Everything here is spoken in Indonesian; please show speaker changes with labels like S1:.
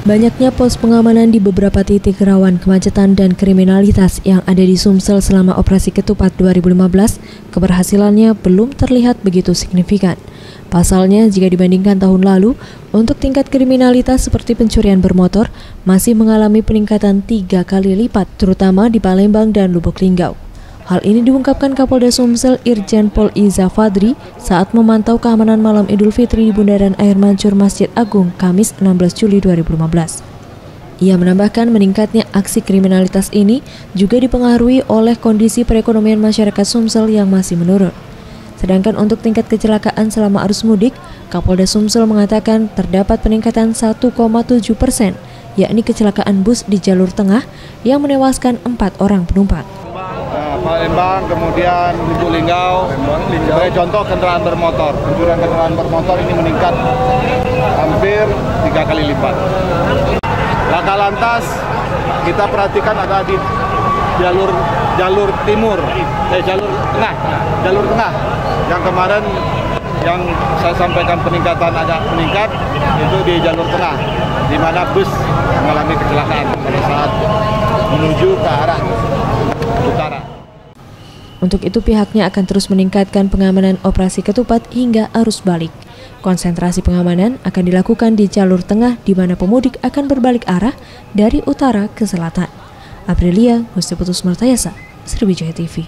S1: Banyaknya pos pengamanan di beberapa titik rawan kemacetan dan kriminalitas yang ada di Sumsel selama operasi Ketupat 2015, keberhasilannya belum terlihat begitu signifikan. Pasalnya, jika dibandingkan tahun lalu, untuk tingkat kriminalitas seperti pencurian bermotor masih mengalami peningkatan 3 kali lipat, terutama di Palembang dan Lubuk Linggau. Hal ini diungkapkan Kapolda Sumsel Irjen Pol Iza Fadri saat memantau keamanan malam Idul Fitri di Bundaran Air Mancur Masjid Agung, Kamis 16 Juli 2015. Ia menambahkan meningkatnya aksi kriminalitas ini juga dipengaruhi oleh kondisi perekonomian masyarakat Sumsel yang masih menurun. Sedangkan untuk tingkat kecelakaan selama arus mudik, Kapolda Sumsel mengatakan terdapat peningkatan 1,7%, yakni kecelakaan bus di jalur tengah yang menewaskan 4 orang penumpang.
S2: Palembang, kemudian Lubuk Linggau, sebagai contoh kendaraan bermotor. Pencurian kendaraan bermotor ini meningkat hampir 3 kali lipat. Laka lantas kita perhatikan ada di jalur timur, jalur tengah. Yang kemarin yang saya sampaikan peningkatan agak meningkat itu di jalur tengah, di mana bus mengalami kecelakaan pada saat menuju ke arah utara.
S1: Untuk itu pihaknya akan terus meningkatkan pengamanan operasi Ketupat hingga arus balik. Konsentrasi pengamanan akan dilakukan di jalur tengah di mana pemudik akan berbalik arah dari utara ke selatan. Aprilia Gusti Putus Martayasa, Sriwijaya TV.